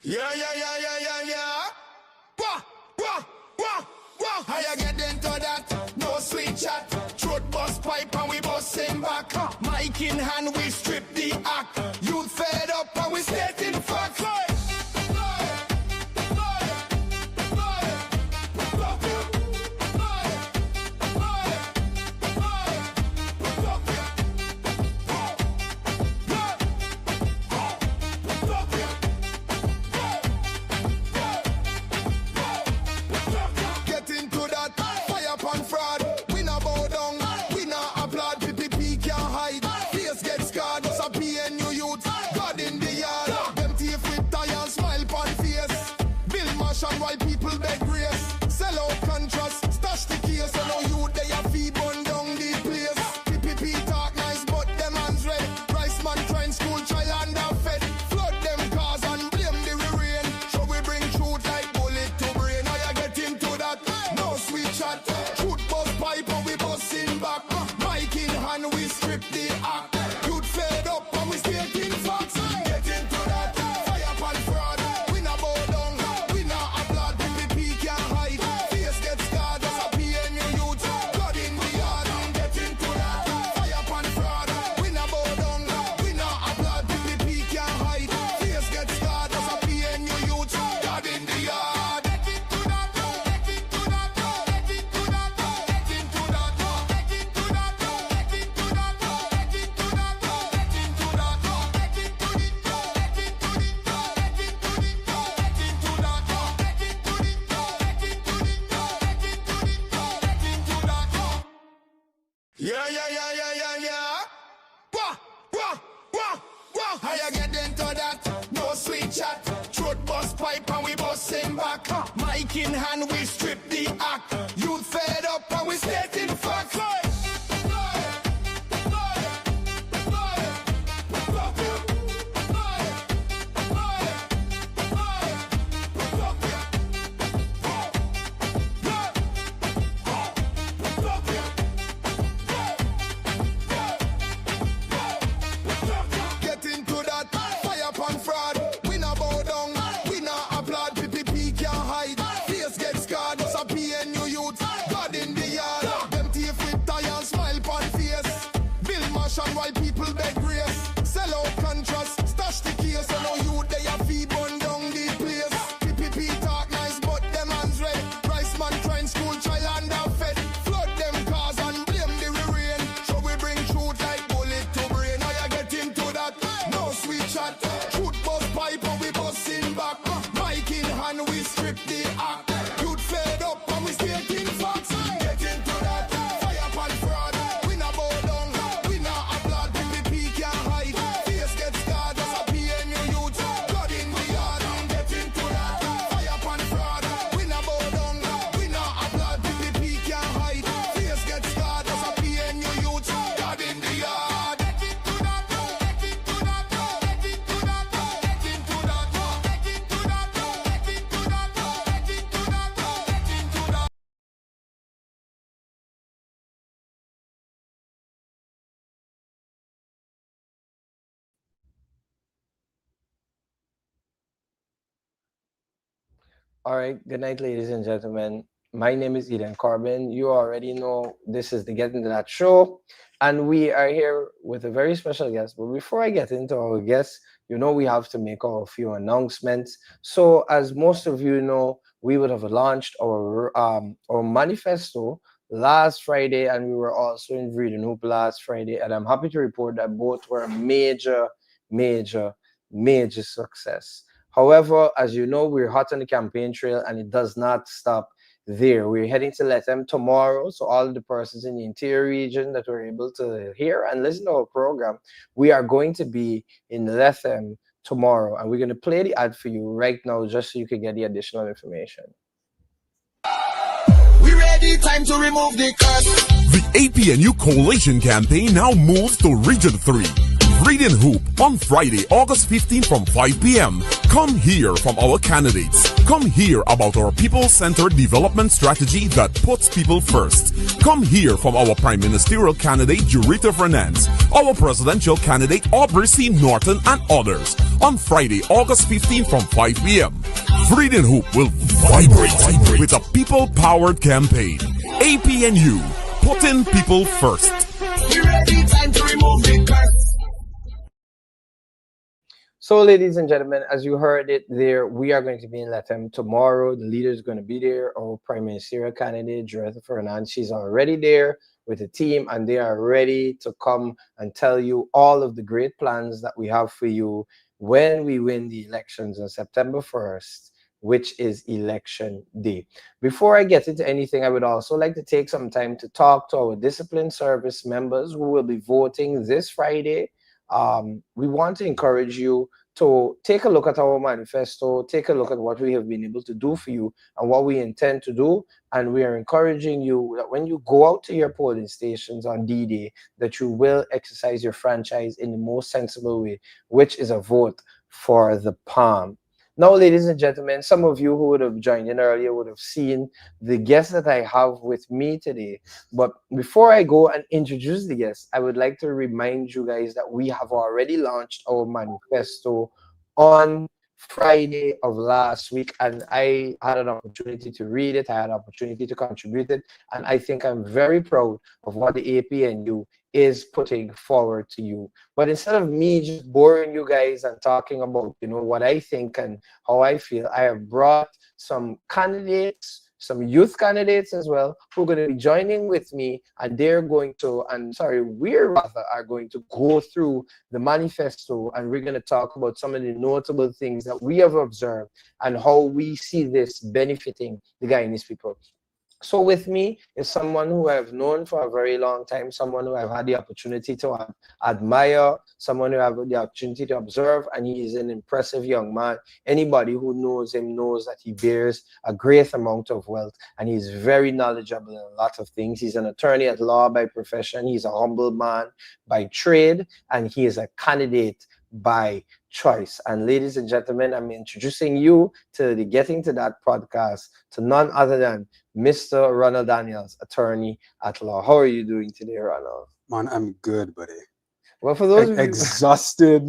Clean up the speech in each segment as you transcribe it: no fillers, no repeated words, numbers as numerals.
Yeah. How you get into that? No sweet chat. Throat bust pipe and we busting back. Mic in hand, we strip the act. You fed up and we stating facts. While people beg grace, sell out contrast, stash the case. So now you they a fee burn down the place. PPP talk nice, but them hands red. Rice man trying school, child underfed. Flood them cars and blame the rain. So we bring truth like bullet to brain. How you get into that? No sweet chat. Truth bust pipe and we busting back. Mic in hand, we strip the act. You'd fed up and we stating facts. Get into that. Fire pan fraud. We not bow down. Yeah. How you get into that? No sweet chat. Throat bust pipe and we busting back. Mic in hand, we strip the act. You fed up and we stating facts. While people beg grace, sell out contrast, stash the case. So now you they a fee burn down the place. PPP talk nice, but them hands red. Rice man trying school, child underfed. Flood them cars and blame the rain. So we bring truth like bullet to brain. How you get into that? No sweet chat. Truth bust pipe and we busting back. Mic in hand, we strip the act. You'd fed up and we stating facts. Get into that. Fire pan fraud. We not bow down. All right, good night, ladies and gentlemen. My name is Corbin. You already know this is the Get Into That show, and we are here with a very special guest. But before I get into our guest, you know we have to make a few announcements. So, as most of you know, we would have launched our manifesto last Friday, and we were also in Breeding Hoop last Friday. And I'm happy to report that both were a major success. However, as you know, we're hot on the campaign trail and it does not stop there. We're heading to Lethem tomorrow. So all the persons in the interior region that were able to hear and listen to our program, we are going to be in Lethem tomorrow. And we're going to play the ad for you right now just so you can get the additional information. We ready, time to remove the curse. The APNU Coalition campaign now moves to Region 3. Reading Hoop on Friday, August 15 from 5 p.m. Come hear from our candidates. Come hear about our people-centered development strategy that puts people first. Come hear from our Prime Ministerial candidate, Jurita Fernandez, our presidential candidate, Aubrey C. Norton, and others on Friday, August 15 from 5 p.m. Reading Hoop will vibrate with a people-powered campaign. APNU, putting people first. Time to remove the curse. So, ladies and gentlemen, as you heard it there, we are going to be in Latin tomorrow. The leader is going to be there. Our Prime Ministerial candidate, Jurita Fernandez, she's already there with the team, and they are ready to come and tell you all of the great plans that we have for you when we win the elections on September 1st, which is election day. Before I get into anything, I would also like to take some time to talk to our discipline service members who will be voting this Friday. We want to encourage you to take a look at our manifesto, take a look at what we have been able to do for you and what we intend to do. And we are encouraging you that when you go out to your polling stations on D-Day, that you will exercise your franchise in the most sensible way, which is a vote for the palm. Now, ladies and gentlemen, some of you who would have joined in earlier would have seen the guest that I have with me today. But before I go and introduce the guest, I would like to remind you guys that we have already launched our manifesto on Friday of last week, and I had an opportunity to read it. I had an opportunity to contribute it, and I think I'm very proud of what the APNU is putting forward to you. But instead of me just boring you guys and talking about, what I think and how I feel, I have brought some candidates, some youth candidates as well, who are going to be joining with me, and we're rather are going to go through the manifesto, and we're going to talk about some of the notable things that we have observed and how we see this benefiting the Guyanese people. So with me is someone who I've known for a very long time, someone who I've had the opportunity to admire, someone who I've had the opportunity to observe, and he is an impressive young man. Anybody who knows him knows that he bears a great amount of wealth, and he's very knowledgeable in a lot of things. He's an attorney at law by profession. He's a humble man by trade, and he is a candidate by choice. And ladies and gentlemen, I'm introducing you to the Getting to That podcast to none other than Mr. Ronald Daniels, attorney at law. How are you doing today, Ronald? Man, I'm good, buddy. Well, for those of you exhausted,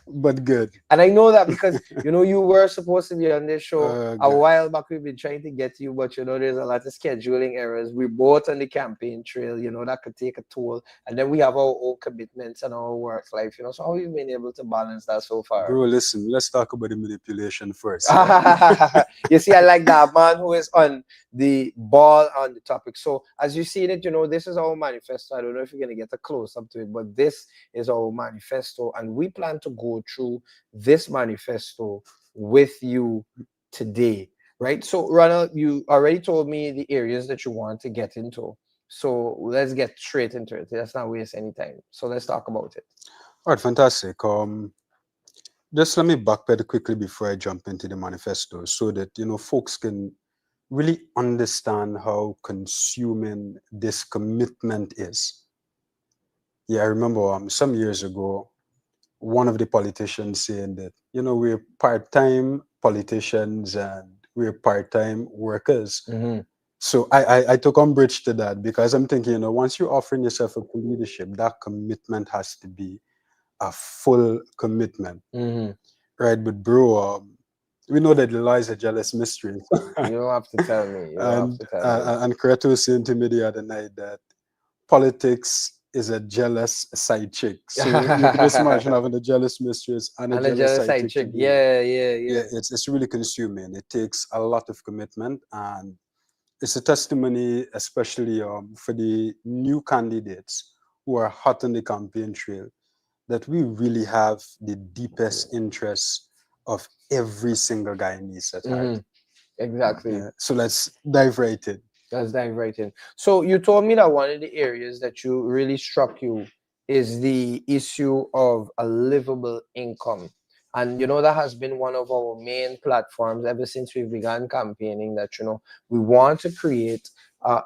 but good. And I know that because you were supposed to be on this show a while back. We've been trying to get to you, but there's a lot of scheduling errors. We're both on the campaign trail, that could take a toll. And then we have our own commitments and our work life, so how have you been able to balance that so far? Bro, listen, let's talk about the manipulation first. You see, I like that man who is on the ball on the topic. So as you see it, this is our manifesto. I don't know if you're going to get a close up to it, but this is our manifesto, and we plan to go through this manifesto with you today, right? So Ronald, you already told me the areas that you want to get into, so let's get straight into it. Let's not waste any time, so let's talk about it. All right, fantastic. Just let me backpedal quickly before I jump into the manifesto, so that folks can really understand how consuming this commitment is. Yeah, I remember some years ago, one of the politicians saying that, we're part-time politicians and we're part-time workers. Mm-hmm. So I took umbrage to that, because I'm thinking, once you're offering yourself up to leadership, that commitment has to be a full commitment. Mm-hmm. Right? But bro, we know that the law is a jealous mystery. You don't have to tell me. And Creto was saying to me the other night that politics is a jealous side chick. So you can just imagine having a jealous mistress and a jealous side chick. Yeah. It's really consuming. It takes a lot of commitment, and it's a testimony, especially for the new candidates who are hot on the campaign trail, that we really have the deepest interests of every single Guyanese at heart. Exactly. So let's dive right in. So you told me that one of the areas that you really struck you is the issue of a livable income. And, that has been one of our main platforms ever since we began campaigning, that, we want to create a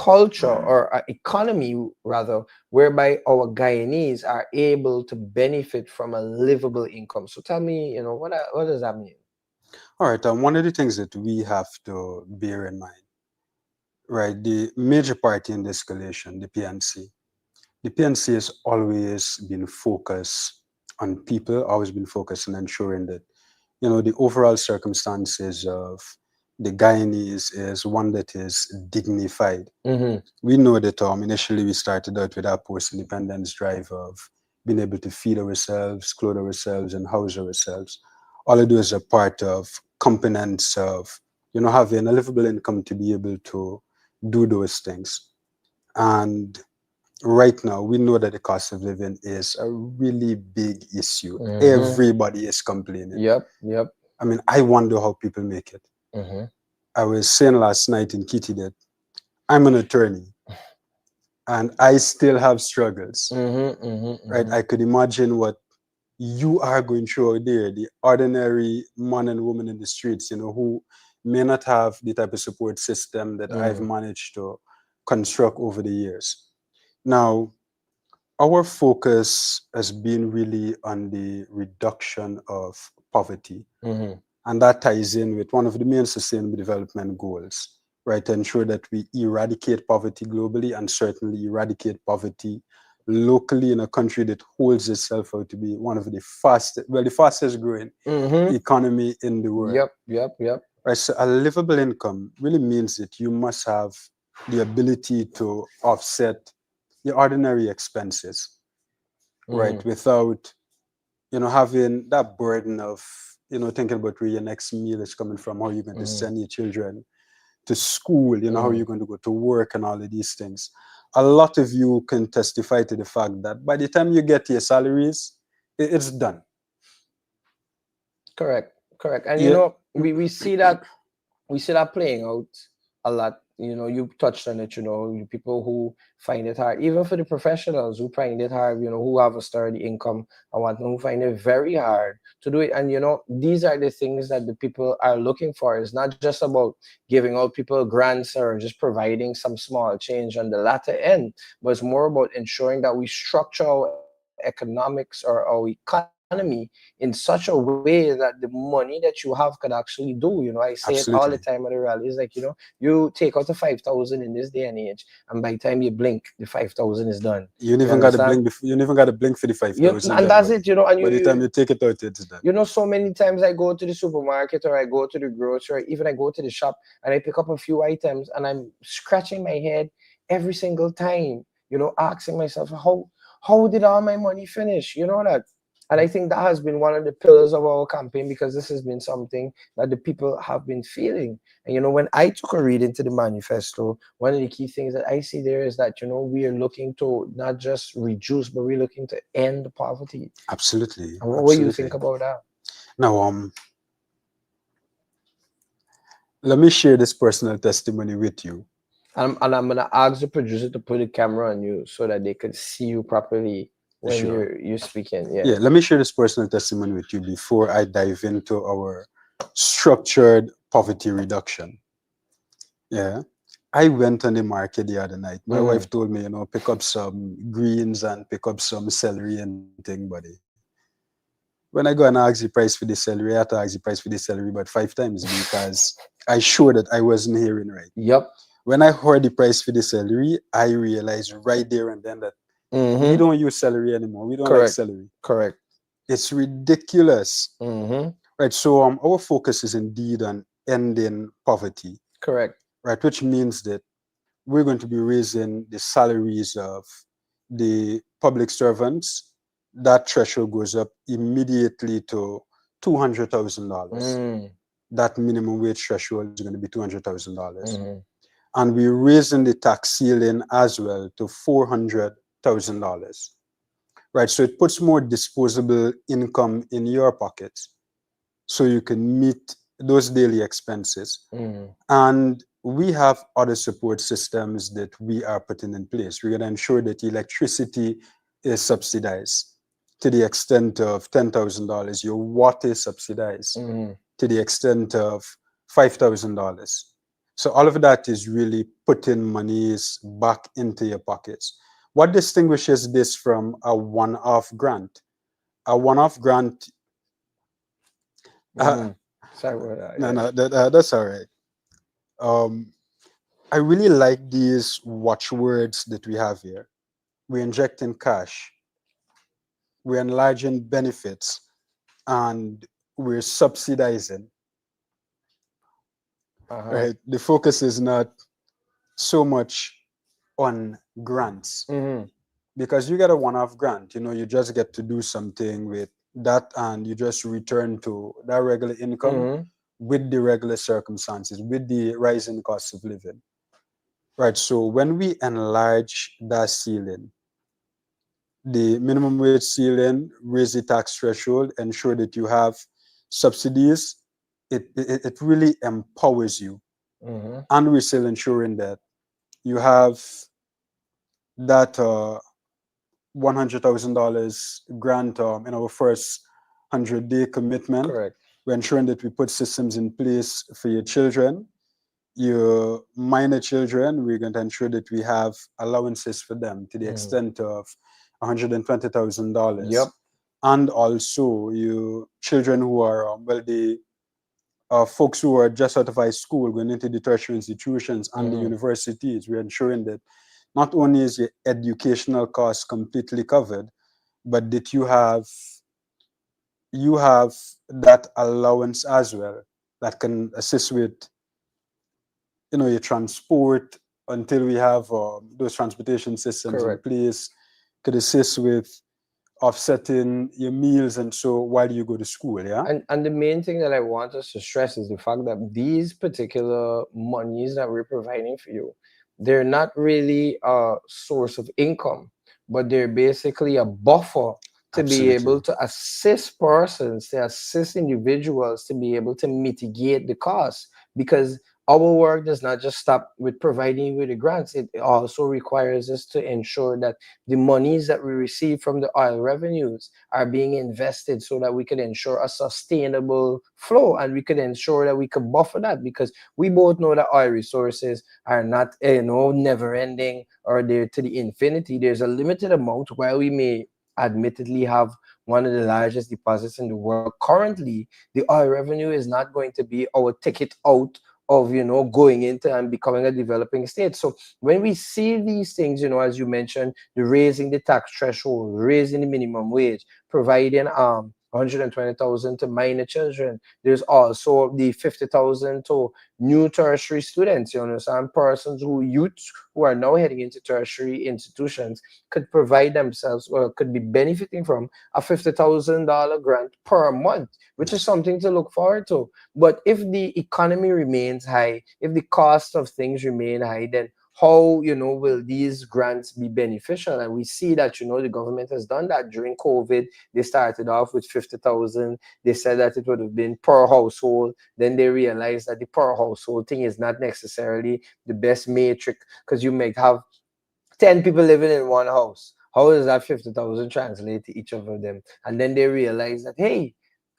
culture or an economy rather, whereby our Guyanese are able to benefit from a livable income. So tell me, what does that mean? All right. One of the things that we have to bear in mind, right? The major party in this coalition, the PNC. The PNC has always been focused on people, always been focused on ensuring that, the overall circumstances of the Guyanese is one that is dignified. Mm-hmm. We know that initially we started out with our post-independence drive of being able to feed ourselves, clothe ourselves, and house ourselves. All of those are part of components of, having a livable income to be able to do those things. And right now, we know that the cost of living is a really big issue. Mm-hmm. Everybody is complaining. Yep. I mean, I wonder how people make it. Mm-hmm. I was saying last night in Kitty that I'm an attorney and I still have struggles, right? I could imagine what you are going through out there, the ordinary man and woman in the streets, who may not have the type of support system that I've managed to construct over the years. Now, our focus has been really on the reduction of poverty. And that ties in with one of the main sustainable development goals, right? To ensure that we eradicate poverty globally and certainly eradicate poverty locally in a country that holds itself out to be one of the fastest growing economy in the world. Yep. Right, so a livable income really means that you must have the ability to offset your ordinary expenses, right? Without, having that burden of, thinking about where your next meal is coming from, how you're going to send your children to school, how you're going to go to work and all of these things. A lot of you can testify to the fact that by the time you get your salaries, it's done. Correct. And we see that playing out a lot. You touched on it. You people who find it hard, even for the professionals who find it hard, who have a sturdy income and whatnot, who find it very hard to do it. And these are the things that the people are looking for. It's not just about giving out people grants or just providing some small change on the latter end, but it's more about ensuring that we structure our economics or our economy in such a way that the money that you have could actually do. I say it all the Absolutely. time at the rally. It's like, you take out the 5,000 in this day and age, and by the time you blink, the 5,000 is done. You never got to blink. You never got to blink for the 5,000. And that's it. And by the time you take it out, it's done. So many times I go to the supermarket or I go to the grocery, or even I go to the shop and I pick up a few items and I'm scratching my head every single time. Asking myself, how did all my money finish? That. And I think that has been one of the pillars of our campaign, because this has been something that the people have been feeling. And when I took a read into the manifesto, one of the key things that I see there is that, we are looking to not just reduce, but we're looking to end poverty. Absolutely. And what do you think about that? Now, let me share this personal testimony with you. And I'm going to ask the producer to put a camera on you so that they could see you properly when you're speaking. Yeah, let me share this personal testimony with you before I dive into our structured poverty reduction. Yeah, I went on the market the other night. My wife told me, pick up some greens and pick up some celery and thing, buddy. When I go and ask the price for the celery, I had to ask the price for the celery about 5 times because I sure that I wasn't hearing right. Yep. When I heard the price for the celery, I realized right there and then that we don't use celery anymore. We don't like celery. Correct. It's ridiculous. Right. So our focus is indeed on ending poverty. Correct. Right. Which means that we're going to be raising the salaries of the public servants. That threshold goes up immediately to $200,000. That minimum wage threshold is going to be $200,000. And we're raising the tax ceiling as well to $400,000, right? So it puts more disposable income in your pockets so you can meet those daily expenses. And we have other support systems that we are putting in place. We're going to ensure that electricity is subsidized to the extent of $10,000. Your water is subsidized to the extent of $5,000. So all of that is really putting monies back into your pockets. What distinguishes this from a one-off grant? A one-off grant, uh, Mm-hmm. Sorry about that. no, Yeah. no, that's all right. Um, I really like these watchwords that we have here. We're injecting cash, we're enlarging benefits, and we're subsidizing. Uh-huh. Right? The focus is not so much on grants, Mm-hmm. because you get a one-off grant. You just get to do something with that, and you just return to that regular income Mm-hmm. with the regular circumstances, with the rising cost of living. Right. So when we enlarge that ceiling, the minimum wage ceiling, raise the tax threshold, ensure that you have subsidies, it really empowers you. Mm-hmm. And we're still ensuring that you have that $100,000 grant in our first 100-day commitment. Correct. We're ensuring that we put systems in place for your children, your minor children. We're going to ensure that we have allowances for them to the Mm-hmm. extent of $120,000. Yep. And also your children who are, the folks who are just out of high school going into the tertiary institutions and the Mm-hmm. universities. We're ensuring that not only is your educational costs completely covered, but that you have that allowance as well that can assist with your transport until we have those transportation systems in Correct. place, could assist with offsetting your meals and so while you go to school. Yeah. And the main thing that I want us to stress is the fact that these particular monies that we're providing for you, they're not really a source of income, but they're basically a buffer to be able Absolutely. to assist persons, to assist individuals to be able to mitigate the cost. Because our work does not just stop with providing you with the grants, it also requires us to ensure that the monies that we receive from the oil revenues are being invested so that we could ensure a sustainable flow, and we could ensure that we could buffer that, because we both know that oil resources are not never ending, or they're to the infinity. There's a limited amount. While we may admittedly have one of the largest deposits in the world currently, the oil revenue is not going to be our ticket out of going into and becoming a developing state. So when we see these things, as you mentioned, the raising the tax threshold, raising the minimum wage, providing 120,000 to minor children. There's also the 50,000 to new tertiary students, you understand, persons youths who are now heading into tertiary institutions could provide themselves, or could be benefiting from a $50,000 grant per month, which is Yes. something to look forward to. But if the economy remains high, if the cost of things remain high, then how will these grants be beneficial? And we see that the government has done that during COVID. They started off with 50,000. They said that it would have been per household. Then they realized that the per household thing is not necessarily the best metric, because you might have 10 people living in one house. How does that 50,000 translate to each of them? And then they realize that, hey,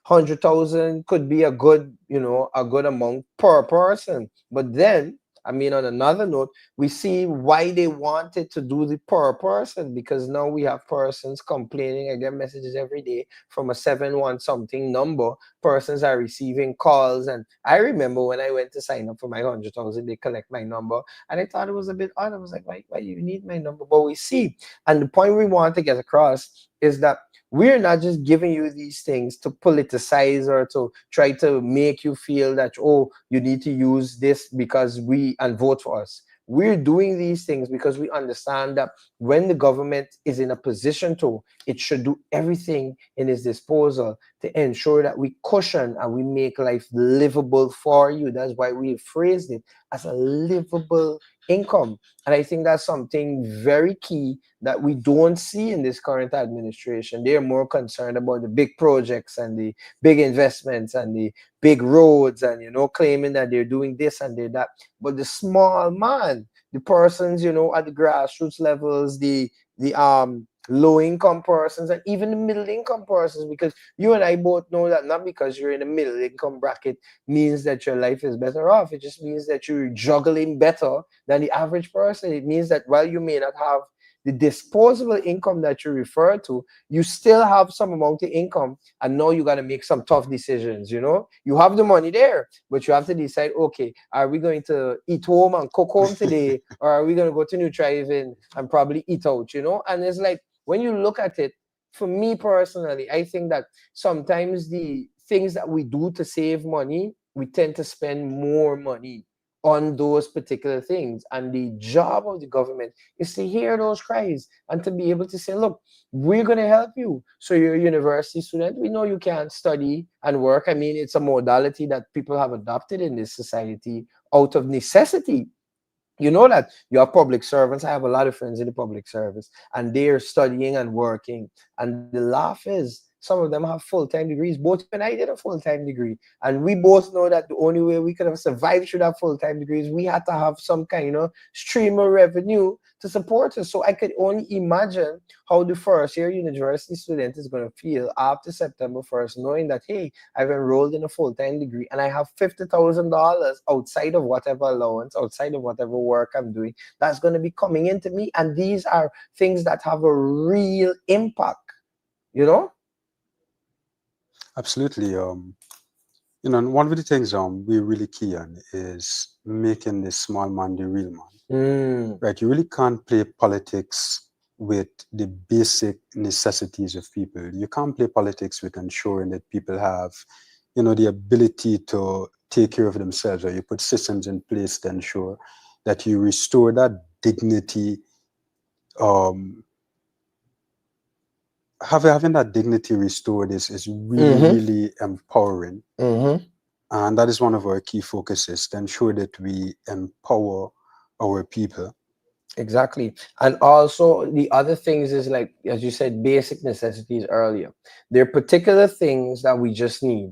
100,000 could be a good amount per person. But then, I mean, on another note, we see why they wanted to do the per person, because now we have persons complaining. I get messages every day from a 7-1 something number. Persons are receiving calls. And I remember when I went to sign up for my 100,000, they collect my number. And I thought it was a bit odd. I was like, why you need my number? But we see. And the point we want to get across is that we're not just giving you these things to politicize or to try to make you feel that, oh, you need to use this because and vote for us. We're doing these things because we understand that when the government is in a position to, it should do everything in its disposal to ensure that we cushion and we make life livable for you. That's why we phrased it as a livable income. And I think that's something very key that we don't see in this current administration. They're more concerned about the big projects and the big investments and the big roads, and claiming that they're doing this and they're that. But the small man, the persons, at the grassroots levels, the low income persons, and even the middle income persons, because you and I both know that not because you're in a middle income bracket means that your life is better off. It just means that you're juggling better than the average person. It means that while you may not have the disposable income that you refer to, you still have some amount of income, and now you got to make some tough decisions. You have the money there, but you have to decide, okay, are we going to eat home and cook home today, or are we going to go to New Drive-In and probably eat out? And it's like, when you look at it, for me personally, I think that sometimes the things that we do to save money, we tend to spend more money on those particular things. And the job of the government is to hear those cries and to be able to say, look, we're going to help you. So you're a university student. We know you can't study and work. I mean, it's a modality that people have adopted in this society out of necessity. You know that you have public servants. I have a lot of friends in the public service, and they're studying and working. And the laugh is, some of them have full-time degrees. Both you and I did a full-time degree. And we both know that the only way we could have survived through that full-time degree is we had to have some kind of stream of revenue to support us. So I could only imagine how the first-year university student is going to feel after September 1st, knowing that, hey, I've enrolled in a full-time degree and I have $50,000 outside of whatever allowance, outside of whatever work I'm doing, that's going to be coming into me. And these are things that have a real impact, Absolutely. And one of the things we really key on is making the small man the real man. Right? You really can't play politics with the basic necessities of people. You can't play politics with ensuring that people have, the ability to take care of themselves, or you put systems in place to ensure that you restore that dignity. Having that dignity restored is really, really empowering. And that is one of our key focuses, to ensure that we empower our people. Exactly. And also the other things is, like, as you said, basic necessities earlier. There are particular things that we just need.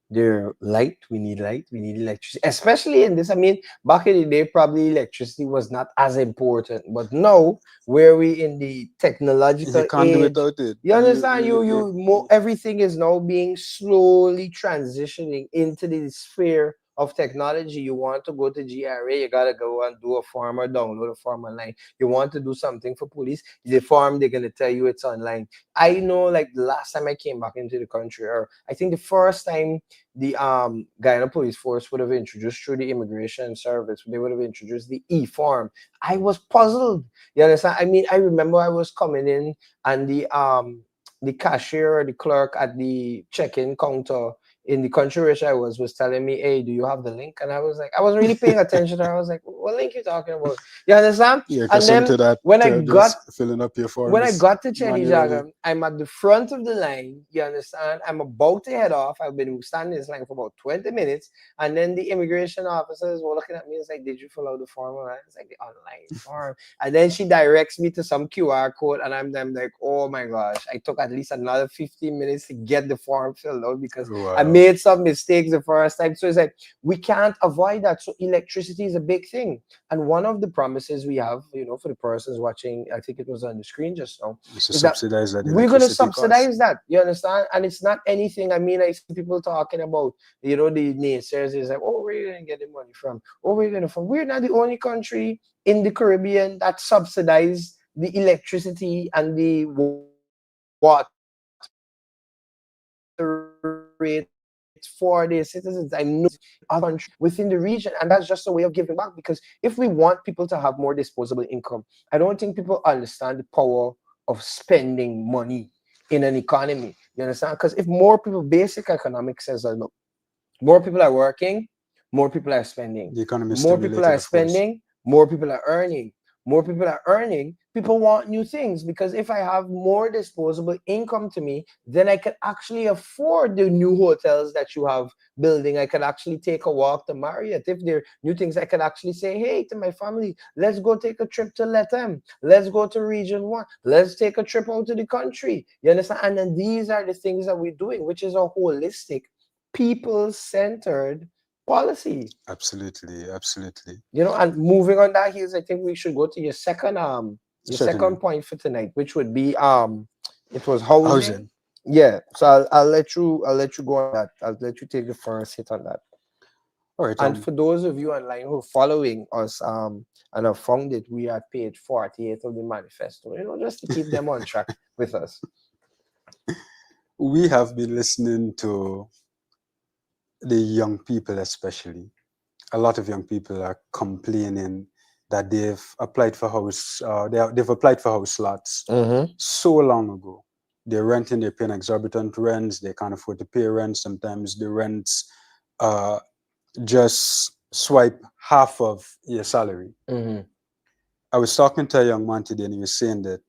They're light, we need electricity, especially in this. I mean, back in the day, probably electricity was not as important, but now, where we in the technological You can't do age, without it. you understand, everything is now being slowly transitioning into the sphere of technology. You want to go to GRA, you gotta go and do a form or download a form online. You want to do something for police, the form, they're gonna tell you it's online. I know, like, the last time I came back into the country, or I think the first time the Guyana Police Force would have introduced through the immigration service, they would have introduced the e-form. I was puzzled. You understand? I mean, I remember I was coming in, and the cashier or the clerk at the check-in counter in the country which I was telling me, hey, do you have the link? And I was like, I wasn't really paying attention. I was like, what link you talking about? You understand? Yeah, And then to that, when I got filling up your forms, when I got to Chenijaga, I'm at the front of the line. You understand? I'm about to head off. I've been standing in this line for about 20 minutes. And then the immigration officers were looking at me and it's like, did you fill out the form? And it's like, the online form. And then she directs me to some QR code. And I'm like, oh my gosh. I took at least another 15 minutes to get the form filled out because I made some mistakes the first time. So it's like, we can't avoid that. So electricity is a big thing. And one of the promises we have, for the persons watching, I think it was on the screen just now, is subsidize that we're going to subsidize that. You understand? And it's not anything. I mean, I see people talking about, the naysayers is like, oh, where are you going to get the money from? Oh, where are you going to from? We're not the only country in the Caribbean that subsidize the electricity and the water rates for their citizens. I know other countries within the region, and that's just a way of giving back, because if we want people to have more disposable income, I don't think people understand the power of spending money in an economy. You understand? Because if more people, basic economics says that, look, more people are working, more people are spending. The economy is More people are spending, more people are earning. More people are earning, people want new things, because if I have more disposable income to me, then I can actually afford the new hotels that you have building. I can actually take a walk to Marriott. If there are new things, I can actually say, hey, to my family, let's go take a trip to Latam. Let's go to Region 1. Let's take a trip out to the country. You understand? And then these are the things that we're doing, which is a holistic, people-centered policy. Absolutely. And moving on that heels, I think we should go to your second The Certainly. second point for tonight, which would be it was housing. Housing. Yeah. So I'll let you go on that. I'll let you take the first hit on that. All right. And for those of you online who are following us and have found it, we are page 48 of the manifesto, just to keep them on track with us. We have been listening to the young people, especially. A lot of young people are complaining that they've applied for house. They've applied for house lots so long ago. They're renting. They're paying exorbitant rents. They can't afford to pay rent. Sometimes the rents just swipe half of your salary. I was talking to a young man today, and he was saying that,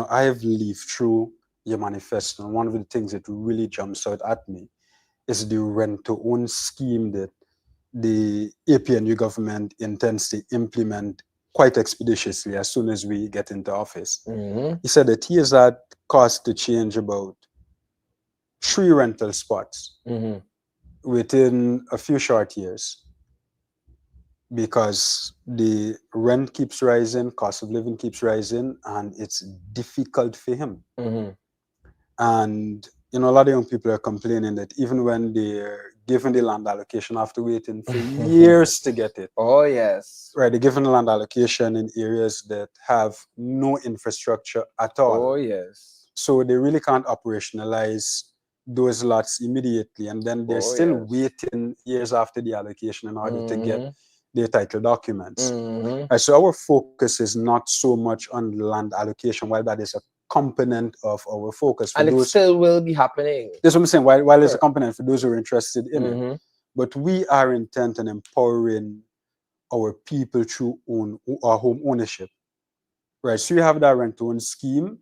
I have lived through your manifesto, and one of the things that really jumps out at me is the rent-to-own scheme that the APNU government intends to implement quite expeditiously as soon as we get into office. He said that he has had cost to change about 3 rental spots within a few short years, because the rent keeps rising, cost of living keeps rising, and it's difficult for him. And a lot of young people are complaining that even when they're given the land allocation after waiting for years to get it. Oh, yes. Right, they're given land allocation in areas that have no infrastructure at all. Oh, yes. So they really can't operationalize those lots immediately. And then they're still waiting years after the allocation in order to get their title documents. Right, so our focus is not so much on land allocation, while that is a component of our focus. And it still will be happening. That's what I'm saying. While it's a component for those who are interested in it. But we are intent on empowering our people through our home ownership. Right. So you have that rent-to-own scheme.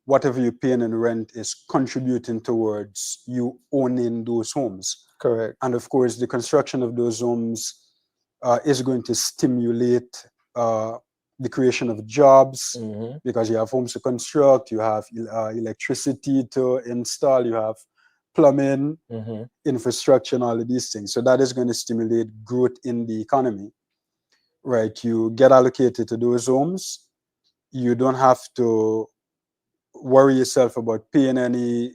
Whatever you're paying in rent is contributing towards you owning those homes. Correct. And of course, the construction of those homes is going to stimulate the creation of jobs, because you have homes to construct, you have electricity to install, you have plumbing, infrastructure, and all of these things. So that is going to stimulate growth in the economy. Right? You get allocated to those homes. You don't have to worry yourself about paying any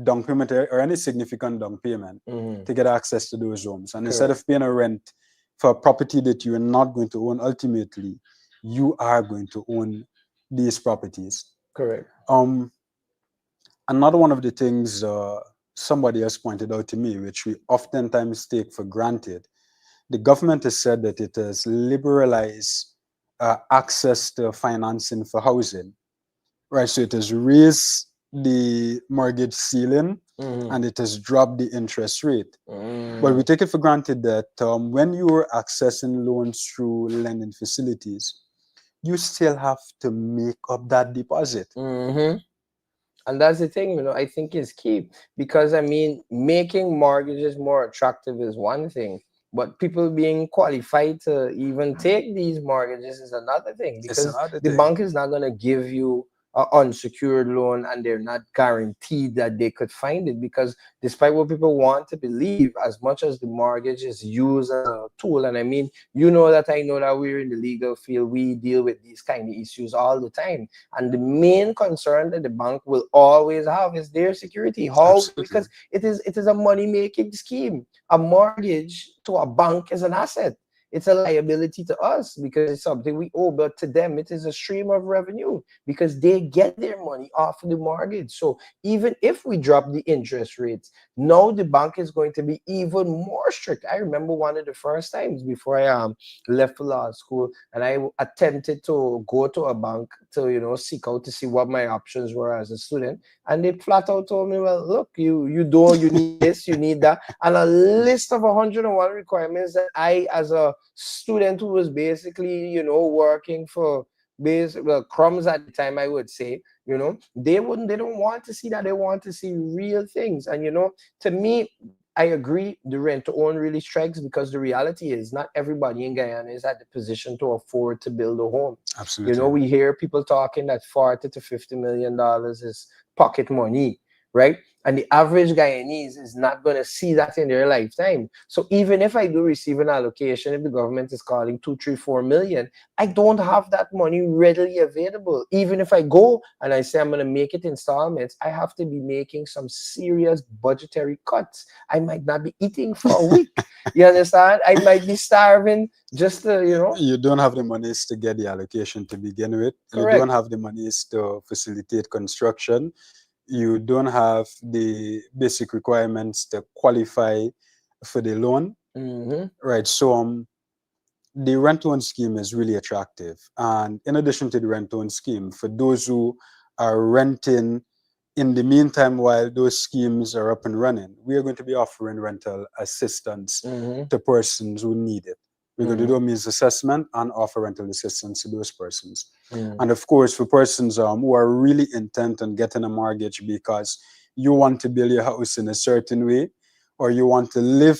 down payment or any significant down payment to get access to those homes. And instead of paying a rent for a property that you are not going to own ultimately, you are going to own these properties. Correct. Another one of the things somebody has pointed out to me, which we oftentimes take for granted, the government has said that it has liberalized access to financing for housing. Right, so it has raised the mortgage ceiling and it has dropped the interest rate. But we take it for granted that when you are accessing loans through lending facilities, you still have to make up that deposit. And that's the thing, I think is key, because making mortgages more attractive is one thing, but people being qualified to even take these mortgages is another thing, because the bank is not going to give you an unsecured loan and they're not guaranteed that they could find it, because despite what people want to believe, as much as the mortgage is used as a tool, and I know that we're in the legal field, we deal with these kind of issues all the time, and the main concern that the bank will always have is their security. Because it is a money-making scheme. A mortgage to a bank is an asset. It's a liability to us because it's something we owe, but to them, it is a stream of revenue because they get their money off of the mortgage. So even if we drop the interest rates, now the bank is going to be even more strict. I remember one of the first times before I left for law school, and I attempted to go to a bank to, seek out to see what my options were as a student. And they flat out told me, well, look, you need this, you need that, and a list of 101 requirements that I, as a student who was basically, working for crumbs at the time, I would say, they don't want to see that. They want to see real things. And, to me, I agree, the rent to own really strikes, because the reality is not everybody in Guyana is at the position to afford to build a home. Absolutely. We hear people talking that $40 to $50 million is pocket money. right? And the average Guyanese is not going to see that in their lifetime. So even if I do receive an allocation, if the government is calling 2, 3, 4 million, I don't have that money readily available. Even if I go and I say I'm going to make it installments, I have to be making some serious budgetary cuts. I might not be eating for a week. You understand? I might be starving just to, You don't have the monies to get the allocation to begin with. You don't correct. have the monies to facilitate construction. You don't have the basic requirements to qualify for the loan. Mm-hmm. Right. So the rent loan scheme is really attractive. And in addition to the rent loan scheme, for those who are renting in the meantime while those schemes are up and running, we are going to be offering rental assistance Mm-hmm. to persons who need it. We're going to do a means assessment and offer rental assistance to those persons. Mm-hmm. And of course, for persons who are really intent on getting a mortgage because you want to build your house in a certain way or you want to live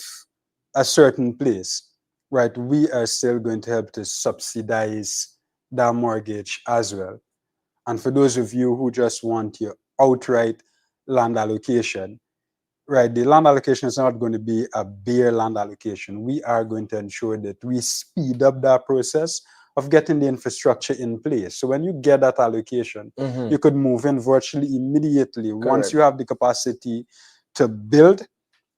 a certain place, right, we are still going to help to subsidize that mortgage as well. And for those of you who just want your outright land allocation, right, the land allocation is not going to be a bare land allocation. We are going to ensure that we speed up that process of getting the infrastructure in place. So when you get that allocation, you could move in virtually immediately. Once Correct. you have the capacity to build,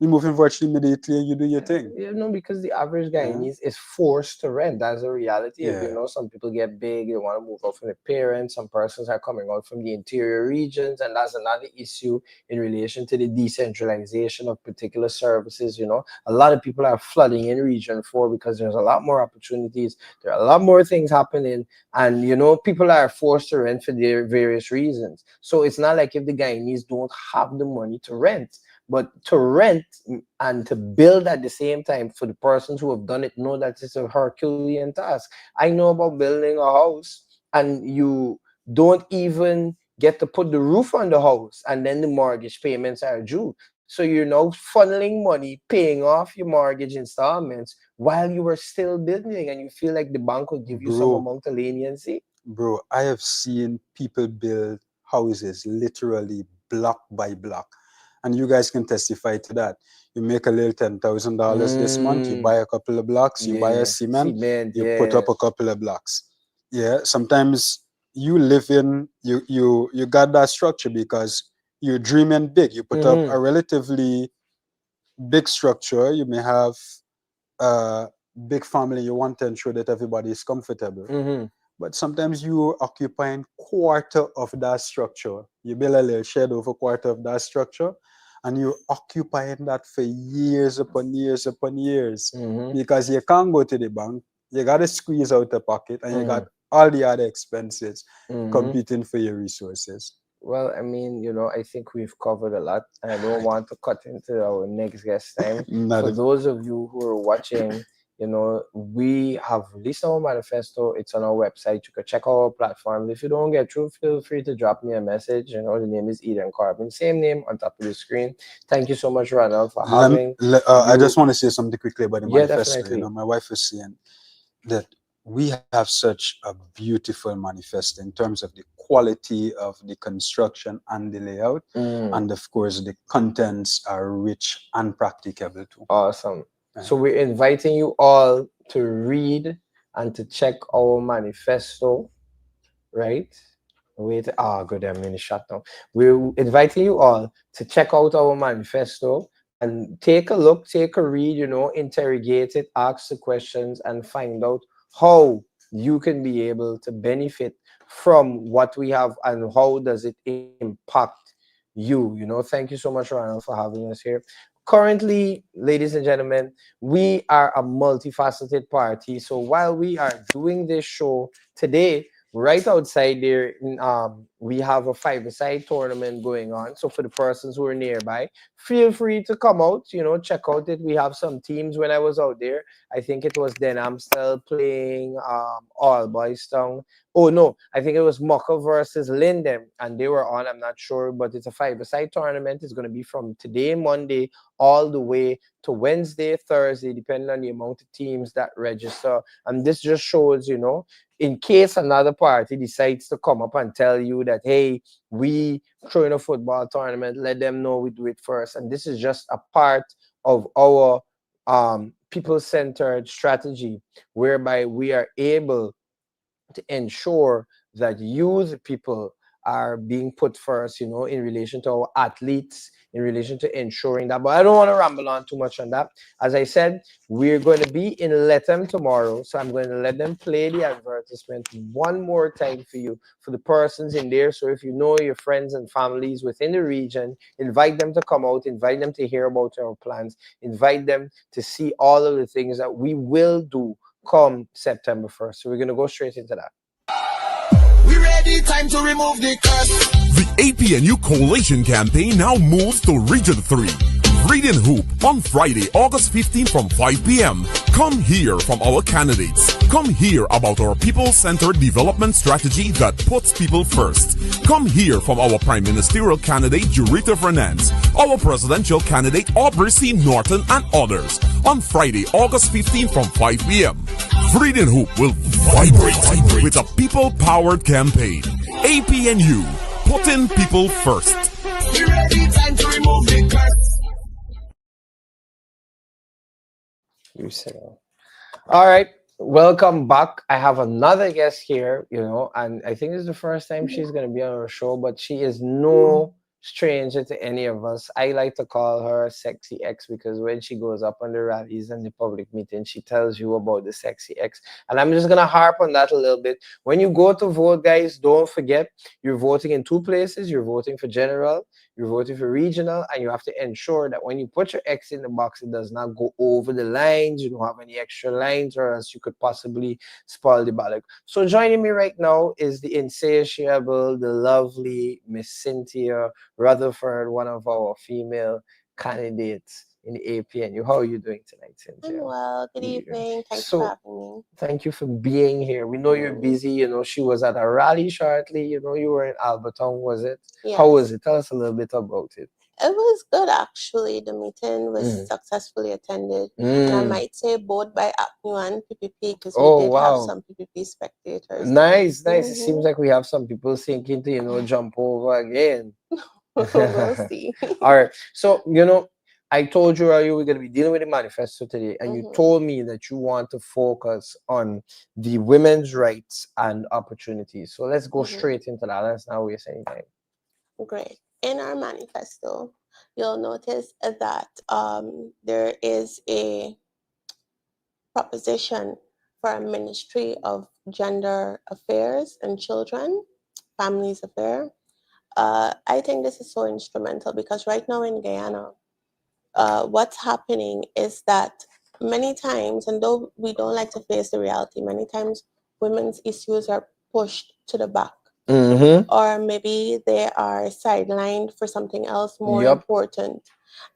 you move in virtually immediately and you do your thing. Because the average Yeah. Guyanese is forced to rent. That's a reality. Yeah. Some people get big, they want to move out from their parents. Some persons are coming out from the interior regions, and that's another issue in relation to the decentralization of particular services. A lot of people are flooding in Region 4 because there's a lot more opportunities. There are a lot more things happening, and people are forced to rent for their various reasons. So it's not like if the Guyanese don't have the money to rent. But to rent and to build at the same time, for the persons who have done it, know that it's a Herculean task. I know about building a house and you don't even get to put the roof on the house and then the mortgage payments are due. So you're now funneling money, paying off your mortgage installments while you were still building, and you feel like the bank will give you some amount of leniency. Bro, I have seen people build houses literally block by block. And you guys can testify to that. You make a little $10,000 this month, you buy a couple of blocks, you buy a cement, you put up a couple of blocks. Yeah, sometimes you live in, you got that structure because you're dreaming big. You put up a relatively big structure. You may have a big family. You want to ensure that everybody is comfortable. But sometimes you occupying quarter of that structure. You build a little shed over quarter of that structure, and you're occupying that for years upon years upon years because you can't go to the bank. You got to squeeze out the pocket, and you got all the other expenses competing for your resources. Well, I think we've covered a lot, and I don't want to cut into our next guest time. For those of you who are watching, we have released our manifesto. It's on our website. You can check our platform. If you don't get through, feel free to drop me a message. The name is Eden Corbin. Same name on top of the screen. Thank you so much, Ronald, for having I just want to say something quickly about the manifesto. Definitely. My wife was saying that we have such a beautiful manifesto in terms of the quality of the construction and the layout. And of course, the contents are rich and practicable too. Awesome. So we're inviting you all to read and to check our manifesto, right? Wait, good, I'm in the shut now. We're inviting you all to check out our manifesto and take a look, take a read, interrogate it, ask the questions, and find out how you can be able to benefit from what we have and how does it impact you. Thank you so much, Ronald, for having us here. Currently, ladies and gentlemen, we are a multifaceted party. So while we are doing this show today, right outside there, we have a five-a-side tournament going on. So for the persons who are nearby, feel free to come out, check out it. We have some teams. When I was out there, I think it was Den Amstel playing All Boys Town. Oh, no, I think it was Mocha versus Lindem, and they were on, I'm not sure, but it's a five-a-side tournament. It's going to be from today, Monday, all the way to Wednesday, Thursday, depending on the amount of teams that register. And this just shows, in case another party decides to come up and tell you that, hey, we throwing a football tournament, let them know we do it first. And this is just a part of our people-centered strategy, whereby we are able to ensure that youth people are being put first, in relation to our athletes, in relation to ensuring that. But I don't want to ramble on too much on that. As I said, we're going to be in Letem tomorrow, so I'm going to let them play the advertisement one more time for you, for the persons in there. So if you know your friends and families within the region, invite them to come out, invite them to hear about our plans, invite them to see all of the things that we will do come September 1st. So we're going to go straight into that. We ready, time to remove the curse. The APNU Coalition campaign now moves to Region 3. Read and Hoop on Friday, August 15 from 5 p.m. Come hear from our candidates. Come hear about our people-centered development strategy that puts people first. Come hear from our Prime Ministerial candidate, Jurita Fernandez, our presidential candidate, Aubrey C. Norton, and others on Friday, August 15 from 5 p.m. Read and Hoop will vibrate with a people-powered campaign. APNU, putting people first. We ready, time to remove the curse. You said, all right, welcome back. I have another guest here, and I think this is the first time she's going to be on our show, but she is no stranger to any of us. I like to call her Sexy X because when she goes up on the rallies and the public meetings, she tells you about the Sexy X. And I'm just going to harp on that a little bit. When you go to vote, guys, don't forget you're voting in two places. You're voting for general, you're voting for regional, and you have to ensure that when you put your X in the box, it does not go over the lines. You don't have any extra lines, or else you could possibly spoil the ballot. So joining me right now is the insatiable, the lovely Miss Cynthia Rutherford, one of our female candidates in the APNU. How are you doing tonight, Cynthia? I'm well. Good evening. Thanks So, for having me. thank you for being here. We know you're busy. She was at a rally shortly. You were in Alberton, was it? Yes. How was it? Tell us a little bit about it. It was good, actually. The meeting was successfully attended. And I might say both by APNU and PPP because we did have some PPP spectators. Nice. It seems like we have some people thinking to, jump over again. We'll see. All right. So, I told you earlier we're going to be dealing with the manifesto today, and you told me that you want to focus on the women's rights and opportunities. So let's go straight into that. Let's not waste any time. Great. In our manifesto, you'll notice that there is a proposition for a Ministry of Gender Affairs and Children, Families Affairs. I think this is so instrumental because right now in Guyana, what's happening is that many times, and though we don't like to face the reality, many times women's issues are pushed to the back. Or maybe they are sidelined for something else more important.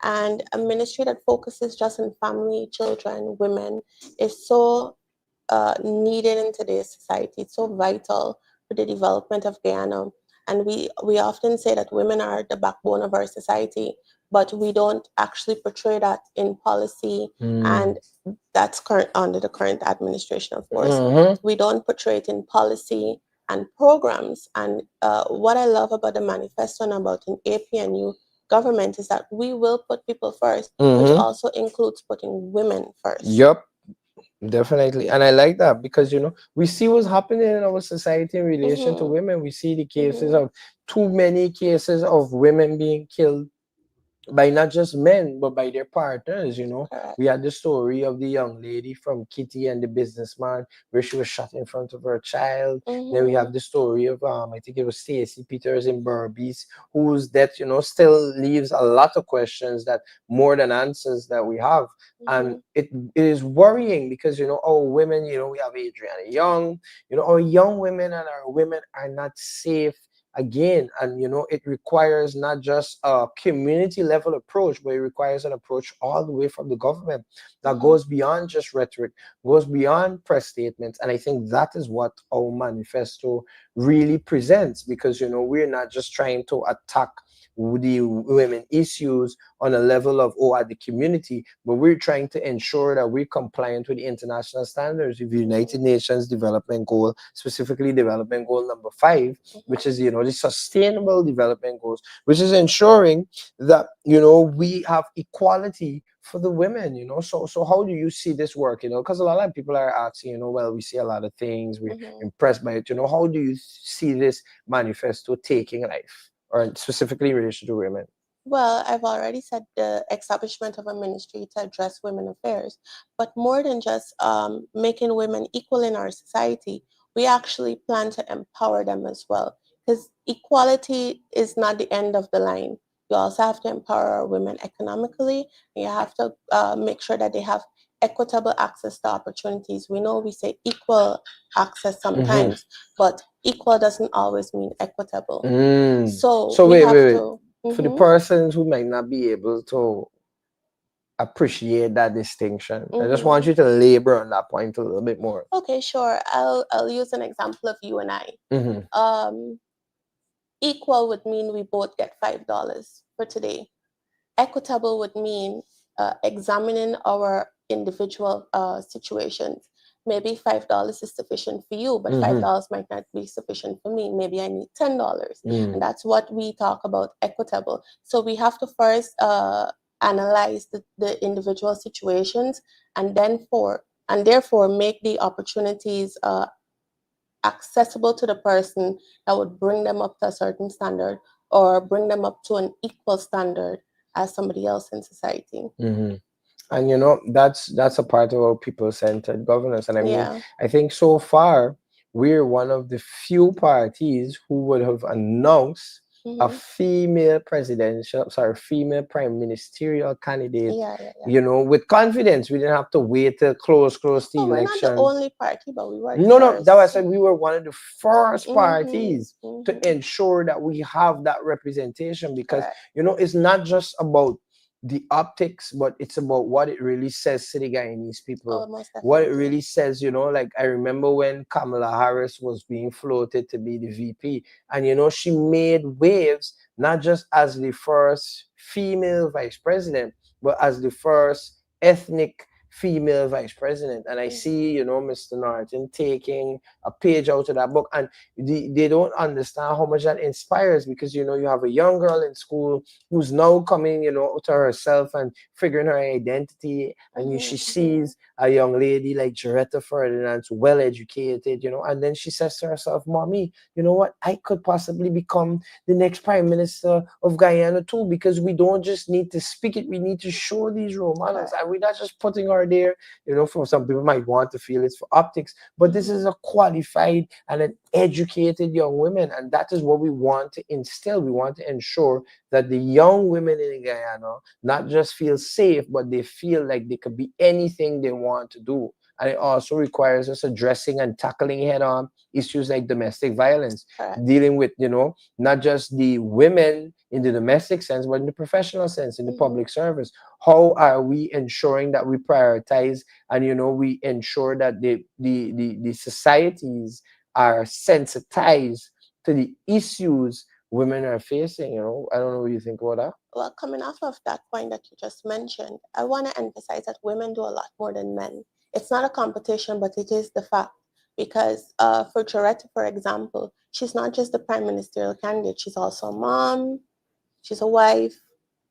And a ministry that focuses just on family, children, women is so needed in today's society. It's so vital for the development of Guyana. And we often say that women are the backbone of our society, but we don't actually portray that in policy, and that's under the current administration, of course. We don't portray it in policy and programs. And what I love about the manifesto and about an APNU government is that we will put people first, which also includes putting women first. Yep. Definitely. And I like that because, we see what's happening in our society in relation to women. We see the cases of too many cases of women being killed by not just men, but by their partners, We had the story of the young lady from Kitty and the businessman where she was shot in front of her child. Then we have the story of, I think it was Stacey Peters in Berbice, whose death, still leaves a lot of questions that more than answers that we have. And it is worrying because, our women, we have Adriana Young, our young women and our women are not safe again, and it requires not just a community level approach, but it requires an approach all the way from the government that goes beyond just rhetoric, goes beyond press statements. And I think that is what our manifesto really presents, because we're not just trying to attack the women issues on a level of at the community, but we're trying to ensure that we're compliant with the international standards of the United Nations Development Goal, specifically Development Goal number 5, which is the Sustainable Development Goals, which is ensuring that we have equality for the women. So how do you see this work? Because a lot of people are asking, well, we see a lot of things, we're impressed by it. How do you see this manifesto taking life, or specifically in relation to women? Well, I've already said the establishment of a ministry to address women affairs, but more than just making women equal in our society, we actually plan to empower them as well. Because equality is not the end of the line. You also have to empower our women economically, and you have to make sure that they have equitable access to opportunities. We know we say equal access sometimes, but equal doesn't always mean equitable. So we have to. For the persons who might not be able to appreciate that distinction, I just want you to labor on that point a little bit more. Okay, sure. I'll use an example of you and I. Equal would mean we both get $5 for today. Equitable would mean examining our individual situations. Maybe $5 is sufficient for you, but $5 might not be sufficient for me. Maybe I need $10. And that's what we talk about equitable. So we have to first analyze the individual situations, and therefore make the opportunities accessible to the person that would bring them up to a certain standard, or bring them up to an equal standard as somebody else in society. And that's a part of our people-centered governance. And I mean, I think so far we're one of the few parties who would have announced a female female prime ministerial candidate, with confidence. We didn't have to wait till close to the election. We're not the only party, but we were no, that was we were one of the first parties to ensure that we have that representation, because it's not just about the optics, but it's about what it really says to the Guyanese people. What it really says, like I remember when Kamala Harris was being floated to be the VP, and she made waves not just as the first female vice president, but as the first ethnic female vice president. And I see, Mr. Norton taking a page out of that book, and they don't understand how much that inspires, because you have a young girl in school who's now coming, to herself and figuring her identity, and she sees a young lady like Jaretta Ferdinand, well educated, and then she says to herself, "Mommy, you know what? I could possibly become the next prime minister of Guyana too," because we don't just need to speak it, we need to show these role models, and we're not just putting her there. For some people might want to feel it's for optics, but this is a qualified and an educated young woman, and that is what we want to instill. We want to ensure that the young women in Guyana not just feel safe, but they feel like they could be anything they want to do. And it also requires us addressing and tackling head-on issues like domestic violence, dealing with, not just the women in the domestic sense, but in the professional sense, in the public service. How are we ensuring that we prioritize and, we ensure that the societies are sensitized to the issues women are facing? I don't know what you think about that. Well, coming off of that point that you just mentioned, I want to emphasize that women do a lot more than men. It's not a competition, but it is the fact. Because for Jaretta, for example, she's not just the prime ministerial candidate, she's also a mom, she's a wife.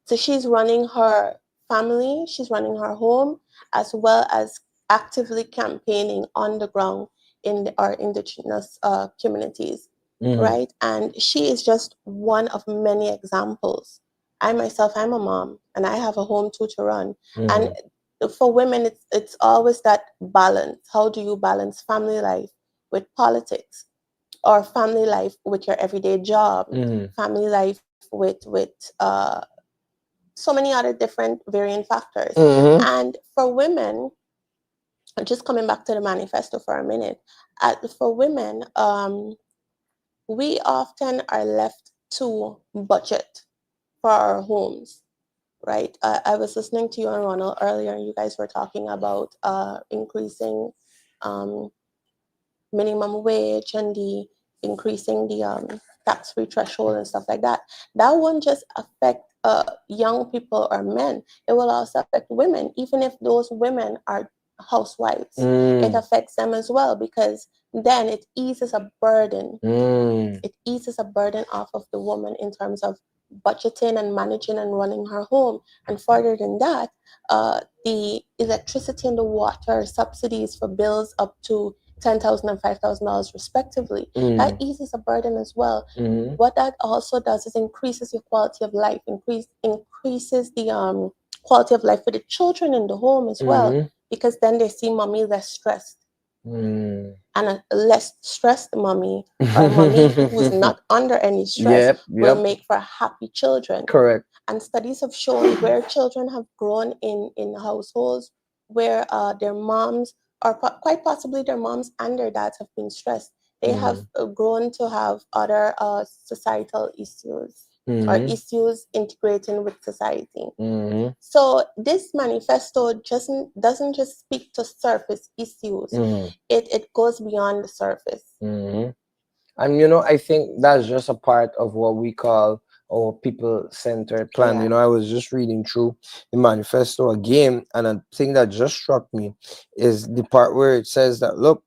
So she's running her family, she's running her home, as well as actively campaigning on the ground in our indigenous communities, right? And she is just one of many examples. I myself, I'm a mom, and I have a home too to run. And for women, it's always that balance. How do you balance family life with politics, or family life with your everyday job, family life with so many other different varying factors. And for women, just coming back to the manifesto for a minute, for women, we often are left to budget for our homes, right? I was listening to you and Ronald earlier, and you guys were talking about increasing minimum wage and the increasing the tax-free threshold and stuff like that. That won't just affect young people or men. It will also affect women, even if those women are housewives. It affects them as well, because then it eases a burden. It eases a burden off of the woman in terms of budgeting and managing and running her home. And further than that, the electricity and the water subsidies for bills up to $10,000 and $5,000 respectively, that eases a burden as well. What that also does is increases your quality of life, increases the quality of life for the children in the home as well, because then they see mommy less stressed. And a less stressed mommy, or a mommy who's not under any stress, will make for happy children. Correct. And studies have shown where children have grown in households where their moms, or quite possibly their moms and their dads, have been stressed, they have grown to have other societal issues or issues integrating with society. So this manifesto doesn't just speak to surface issues. It goes beyond the surface. And I think that's just a part of what we call our people-centered plan. Yeah. I was just reading through the manifesto again, and a thing that just struck me is the part where it says that, look,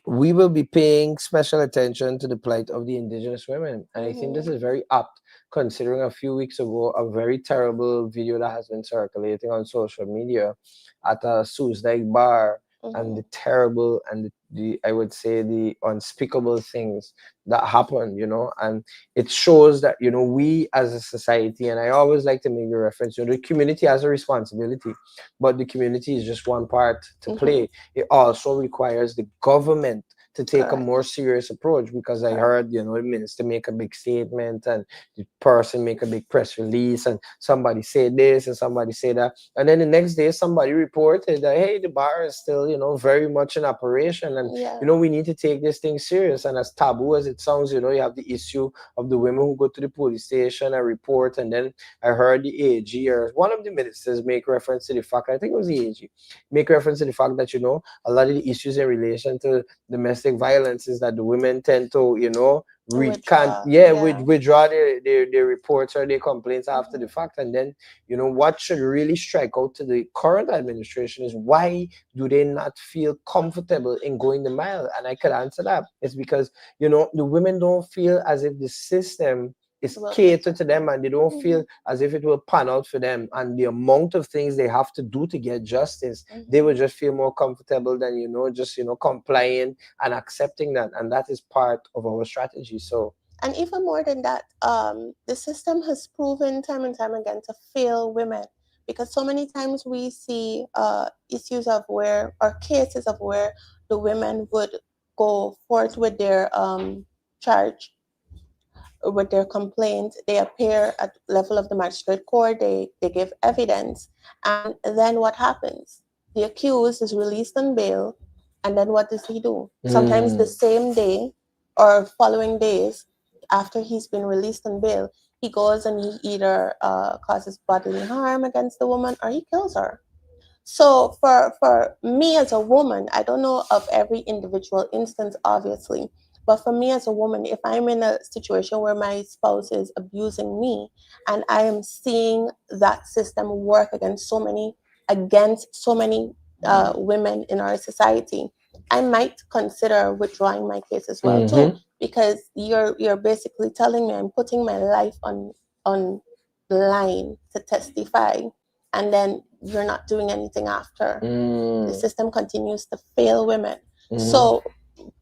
we will be paying special attention to the plight of the indigenous women. And I think this is very apt, considering a few weeks ago, a very terrible video that has been circulating on social media at a Suicide bar, and the terrible and the I would say the unspeakable things that happen, and it shows that, we as a society, and I always like to make the reference, the community has a responsibility, but the community is just one part to play. It also requires the government to take a more serious approach, because I heard, the minister make a big statement, and the person make a big press release, and somebody say this and somebody say that, and then the next day somebody reported that, hey, the bar is still, very much in operation, and we need to take this thing serious. And as taboo as it sounds, you have the issue of the women who go to the police station and report, and then I heard the AG or one of the ministers make reference to the fact, I think it was the AG, make reference to the fact that, a lot of the issues in relation to domestic violence is that the women tend to, withdraw their reports or their complaints after the fact. And then, what should really strike out to the current administration is, why do they not feel comfortable in going the mile? And I could answer that. It's because, the women don't feel as if the system is catered to them, and they don't feel as if it will pan out for them, and the amount of things they have to do to get justice, they will just feel more comfortable than, just complying and accepting that. And that is part of our strategy. So, and even more than that, the system has proven time and time again to fail women, because so many times we see issues of where, or cases of where, the women would go forth with their charge, with their complaint. They appear at the level of the magistrate court, they give evidence, and then what happens? The accused is released on bail, and then what does he do? Sometimes the same day or following days after he's been released on bail, he goes and he either causes bodily harm against the woman, or he kills her. So for me as a woman, I don't know of every individual instance, obviously, but for me as a woman, if I'm in a situation where my spouse is abusing me, and I am seeing that system work against so many women in our society, I might consider withdrawing my case as well too, because you're basically telling me I'm putting my life on the line to testify, and then you're not doing anything after. The system continues to fail women. So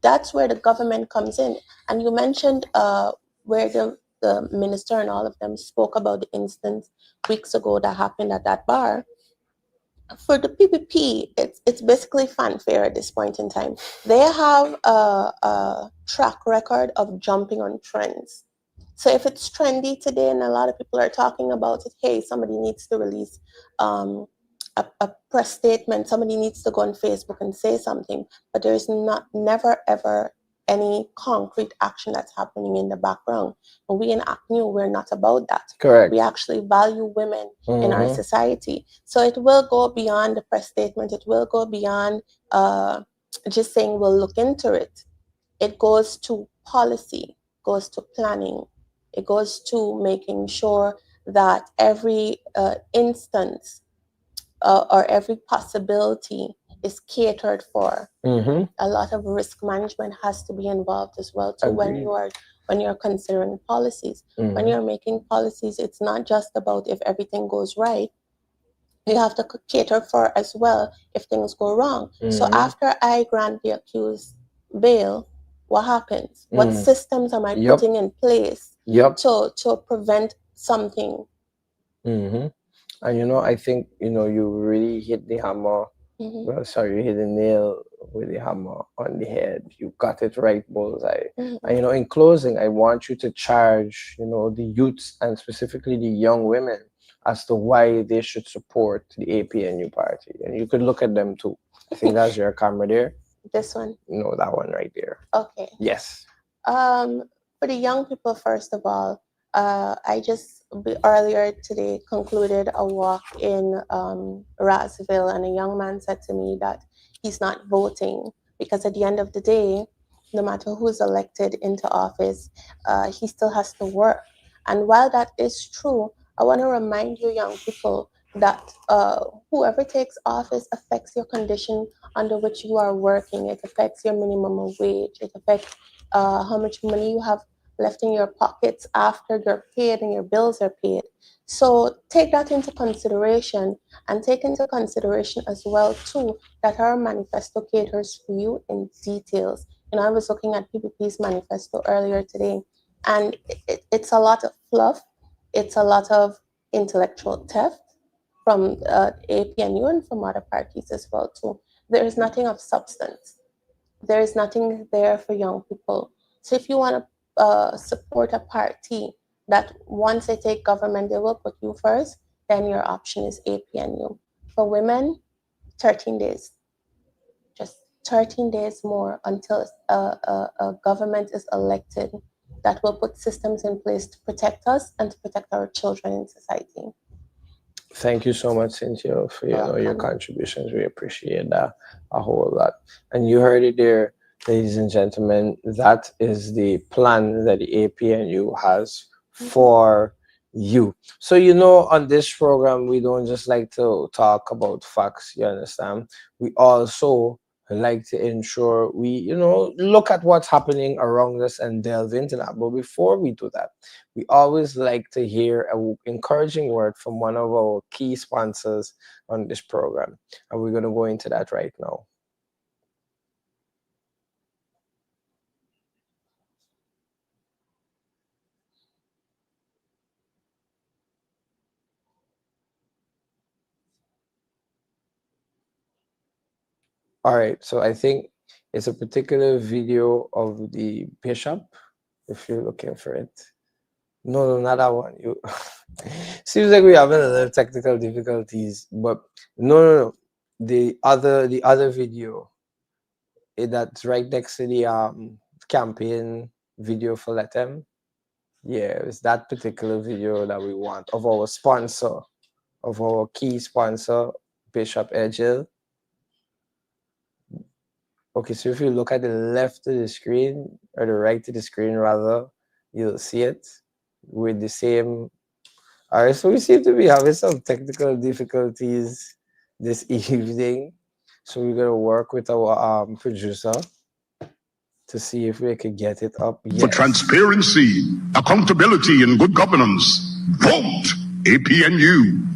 that's where the government comes in. And you mentioned where the minister and all of them spoke about the instance weeks ago that happened at that bar. For the PPP, it's basically fanfare at this point in time. They have a track record of jumping on trends. So if it's trendy today and a lot of people are talking about it, hey, somebody needs to release a press statement, somebody needs to go on Facebook and say something, but there's never, ever any concrete action that's happening in the background. And we in Act New, we're not about that. Correct. We actually value women in our society. So it will go beyond the press statement. It will go beyond just saying we'll look into it. It goes to policy, goes to planning. It goes to making sure that every instance or every possibility is catered for. A lot of risk management has to be involved as well too. Agreed. When you're considering policies. When you're making policies, it's not just about if everything goes right. You have to cater for as well if things go wrong. So after I grant the accused bail, what happens? What systems am I putting in place to prevent something? And you know, I think, you know, you really hit the hammer. Well, sorry, you hit the nail with the hammer on the head. You got it right, bullseye. And you know, in closing, I want you to charge, you know, the youths and specifically the young women as to why they should support the APNU party. And you could look at them too. I think that's your camera there. This one? No, that one right there. Okay. Yes. For the young people, first of all, I just earlier today concluded a walk in Rossville, and a young man said to me that he's not voting because at the end of the day, no matter who's elected into office, he still has to work. And while that is true, I want to remind you, young people, that whoever takes office affects your condition under which you are working. It affects your minimum wage. It affects how much money you have left in your pockets after you're paid and your bills are paid. So take that into consideration, and take into consideration as well too that our manifesto caters for you in details. You know, I was looking at PPP's manifesto earlier today, and it's a lot of fluff. It's a lot of intellectual theft from APNU and from other parties as well too. There is nothing of substance. There is nothing there for young people. So if you want to support a party that once they take government, they will put you first, then your option is APNU. For women, 13 days. Just 13 days more until a government is elected that will put systems in place to protect us and to protect our children in society. Thank you so much, Cynthia, for your contributions. We appreciate that a whole lot. And you heard it there, ladies and gentlemen. That is the plan that the APNU has for you. So, you know, on this program, we don't just like to talk about facts, you understand? We also like to ensure we, you know, look at what's happening around us and delve into that. But before we do that, we always like to hear an encouraging word from one of our key sponsors on this program. And we're going to go into that right now. All right, so I think it's a particular video of the bishop, if you're looking for it. No, not that one. You seems like we're having a little technical difficulties, but no. The other video that's right next to the campaign video for Let Them. Yeah, it's that particular video that we want of our sponsor, of our key sponsor, Bishop Edgel. Okay, so if you look at the left of the screen, or the right of the screen rather, you'll see it with the same. All right, so we seem to be having some technical difficulties this evening. So we're gonna work with our producer to see if we can get it up. For transparency, accountability, and good governance, vote APNU.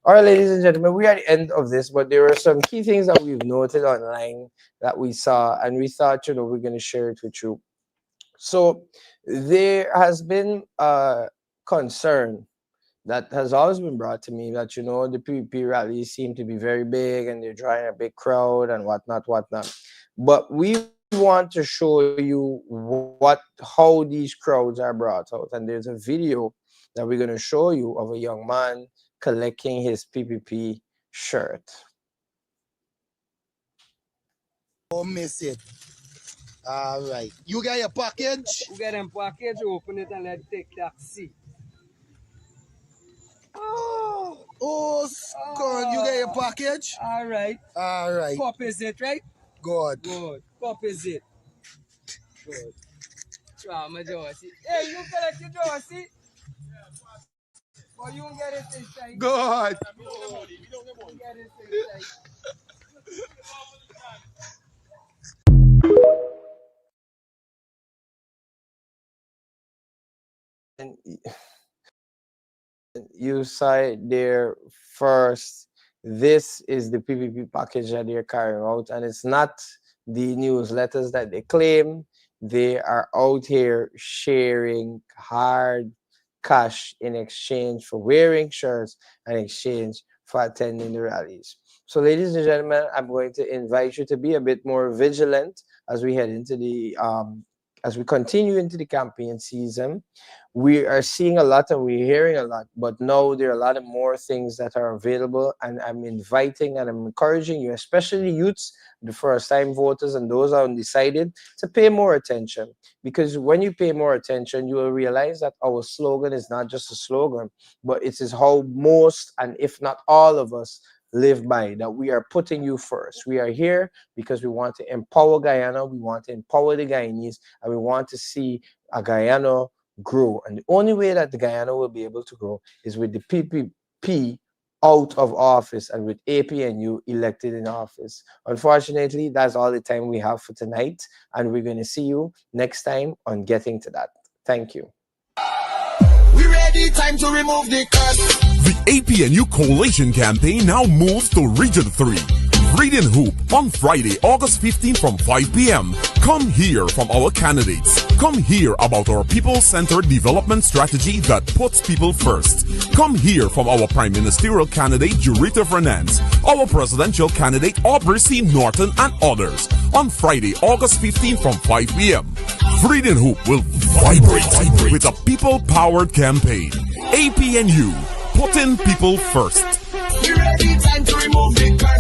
All right, ladies and gentlemen, we are at the end of this, but there are some key things that we've noted online that we saw, and we thought, you know, we're going to share it with you. So there has been a concern that has always been brought to me that, you know, the PvP rallies seem to be very big and they're drawing a big crowd and whatnot. But we want to show you how these crowds are brought out. And there's a video that we're going to show you of a young man collecting his PPP shirt. Don't miss it. All right. You got your package? We get them package, open it and let's take taxi. Oh, Scott, you got your package? All right. All right. Cup is it, right? Good. Good. Cup is it. Good. My Josie. Hey, you collect your Josie? Or you won't get it inside? Good. You get it inside. And you saw it there first. This is the PPP package that they're carrying out, and it's not the newsletters that they claim. They are out here sharing hard cash in exchange for wearing shirts and exchange for attending the rallies. So, ladies and gentlemen, I'm going to invite you to be a bit more vigilant as we head into the as we continue into the campaign season. We are seeing a lot and we're hearing a lot, but now there are a lot of more things that are available, and I'm inviting and I'm encouraging you, especially youths, the first-time voters and those undecided, to pay more attention. Because when you pay more attention, you will realize that our slogan is not just a slogan, but it is how most, and if not all of us, live by, that we are putting you first. We are here because we want to empower Guyana, we want to empower the Guyanese, and we want to see a Guyana grow. And the only way that the Guyana will be able to grow is with the PPP out of office and with APNU elected in office. Unfortunately, that's all the time we have for tonight, and we're going to see you next time on Getting to That. Thank you. We ready, time to remove the curse. The APNU Coalition campaign now moves to Region 3. Read and Hoop on Friday, August 15 from 5 p.m. Come hear from our candidates. Come hear about our people-centered development strategy that puts people first. Come hear from our Prime Ministerial candidate, Jurita Fernandez, our presidential candidate, Aubrey C. Norton, and others on Friday, August 15 from 5 p.m. Read and Hoop will vibrate with a people-powered campaign. APNU, putting people first. We ready, time to remove the curse.